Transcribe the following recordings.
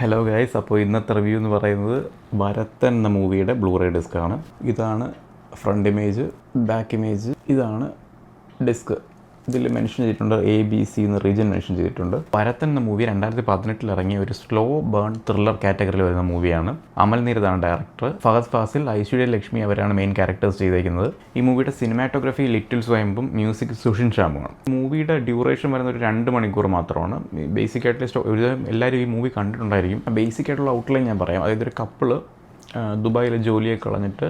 Hello guys, അപ്പോൾ ഇന്നത്തെ review എന്ന് പറയുന്നത് ഭരതൻ എന്ന മൂവിയുടെ ബ്ലൂറേ ഡിസ്ക്കാണ്. ഇതാണ് ഫ്രണ്ട് ഇമേജ്, ബാക്ക് ഇമേജ്, ഇതാണ് ഡിസ്ക്. ഇതിൽ മെൻഷൻ ചെയ്തിട്ടുണ്ട് ABC എന്ന് റീജിയൻ മെൻഷൻ ചെയ്തിട്ടുണ്ട്. ഭരതൻ എന്ന മൂവി 2018 ഇറങ്ങിയ ഒരു സ്ലോ ബേൺ ത്രില്ലർ കാറ്റഗറിയിൽ വരുന്ന മൂവിയാണ്. അമൽ നീരദാണ് ഡയറക്ടർ. ഫഹദ് ഫാസിൽ, ഐശ്വര്യ ലക്ഷ്മി അവരാണ് മെയിൻ ക്യാരക്ടേഴ്സ് ചെയ്തേക്കുന്നത്. ഈ മൂവിയുടെ സിനിമാറ്റോഗ്രഫി ലിറ്റിൽ സ്വയംബും, മ്യൂസിക് സുഷിൻ ശ്യാമുമാണ്. മൂവിയുടെ ഡ്യൂറേഷൻ വരുന്ന ഒരു 2 മണിക്കൂർ മാത്രമാണ്. ബേസിക് ആയിട്ടുള്ള എല്ലാവരും ഈ മൂവി കണ്ടിട്ടുണ്ടായിരിക്കും. ബേസിക് ആയിട്ടുള്ള ഔട്ട്ലൈൻ ഞാൻ പറയാം. അതായത് ഒരു കപ്പിള് ദുബായിലെ ജോലിയെ കളഞ്ഞിട്ട്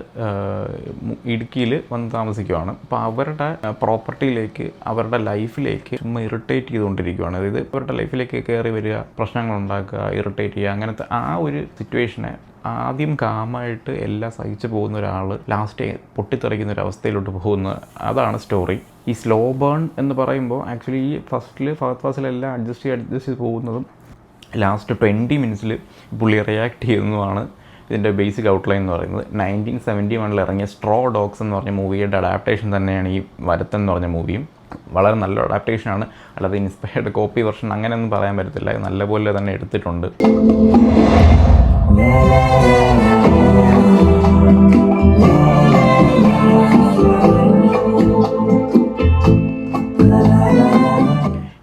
ഇടുക്കിയിൽ വന്ന് താമസിക്കുവാണ്. അപ്പോൾ അവരുടെ പ്രോപ്പർട്ടിയിലേക്ക്, അവരുടെ ലൈഫിലേക്ക് ചുമ്മാ ഇറിറ്റേറ്റ് ചെയ്തുകൊണ്ടിരിക്കുകയാണ്. അതായത് അവരുടെ ലൈഫിലേക്ക് കയറി വരിക, പ്രശ്നങ്ങളുണ്ടാക്കുക, ഇറിറ്റേറ്റ് ചെയ്യുക, അങ്ങനത്തെ ആ ഒരു സിറ്റുവേഷനെ ആദ്യം കാമായിട്ട് എല്ലാം സഹിച്ചു പോകുന്ന ഒരാൾ ലാസ്റ്റ് പൊട്ടിത്തെറിക്കുന്ന ഒരു അവസ്ഥയിലോട്ട് പോകുന്ന അതാണ് സ്റ്റോറി. ഈ സ്ലോ ബേൺ എന്ന് പറയുമ്പോൾ ആക്ച്വലി ഈ ഫസ്റ്റിൽ ഫഹദ് ഫാസിലെല്ലാം അഡ്ജസ്റ്റ് ചെയ്ത് പോകുന്നതും ലാസ്റ്റ് 20 മിനിറ്റ്സിൽ പുള്ളി റിയാക്ട് ചെയ്യുന്നതുമാണ് ഇതിൻ്റെ ബേസിക് ഔട്ട്ലൈൻ എന്ന് പറയുന്നത്. 1971 ഇറങ്ങിയ സ്ട്രോ ഡോഗ്സ് എന്ന് പറഞ്ഞ മൂവിയുടെ അഡാപ്റ്റേഷൻ തന്നെയാണ് ഈ ഭരതൻ എന്ന് പറഞ്ഞ മൂവിയും. വളരെ നല്ല അഡാപ്റ്റേഷനാണ്, അല്ലാതെ ഇൻസ്പയർഡ് കോപ്പി വെർഷൻ അങ്ങനെയൊന്നും പറയാൻ പറ്റത്തില്ല. നല്ലപോലെ തന്നെ എടുത്തിട്ടുണ്ട്.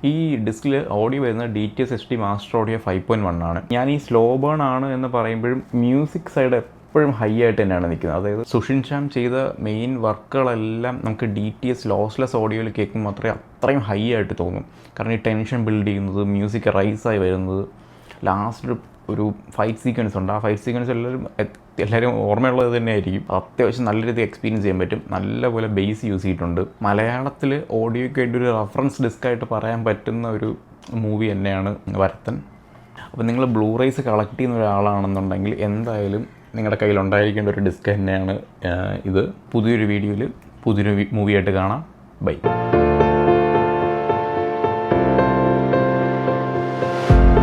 ഈ ഡിസ്കിൽ ഓഡിയോ വരുന്നത് DTS HD മാസ്റ്റർ ഓഡിയോ 5.1 ആണ്. ഞാൻ ഈ സ്ലോ ബേൺ ആണ് എന്ന് പറയുമ്പോഴും മ്യൂസിക് സൈഡ് എപ്പോഴും ഹൈ ആയിട്ട് തന്നെയാണ് നിൽക്കുന്നത്. അതായത് സുഷിൻ ശ്യാം ചെയ്ത മെയിൻ വർക്കുകളെല്ലാം നമുക്ക് DTS ലോസ്ലെസ് ഓഡിയോയിൽ കേൾക്കുമ്പോൾ അത്രയും ഹൈ ആയിട്ട് തോന്നും. കാരണം ഈ ടെൻഷൻ ബിൽഡ് ചെയ്യുന്നത്, മ്യൂസിക് റൈസായി വരുന്നത്, ലാസ്റ്റ് ഒരു ഫൈറ്റ് സീക്വൻസ് ഉണ്ട്. ആ ഫൈറ്റ് സീക്വൻസ് എല്ലാവരും ഓർമ്മയുള്ളത് തന്നെ ആയിരിക്കും. അത്യാവശ്യം നല്ല രീതിയിൽ എക്സ്പീരിയൻസ് ചെയ്യാൻ പറ്റും. നല്ലപോലെ ബേസ് യൂസ് ചെയ്തിട്ടുണ്ട്. മലയാളത്തിൽ ഓഡിയോയ്ക്ക് വേണ്ടി ഒരു റെഫറൻസ് ഡിസ്ക്കായിട്ട് പറയാൻ പറ്റുന്ന ഒരു മൂവി തന്നെയാണ് ഭരതൻ. അപ്പോൾ നിങ്ങൾ ബ്ലൂറേസ് കളക്ട് ചെയ്യുന്ന ഒരാളാണെന്നുണ്ടെങ്കിൽ എന്തായാലും നിങ്ങളുടെ കയ്യിൽ ഉണ്ടായിരിക്കേണ്ട ഒരു ഡിസ്ക് തന്നെയാണ് ഇത്. പുതിയൊരു വീഡിയോയിൽ പുതിയൊരു മൂവിയായിട്ട് കാണാം. ബൈ.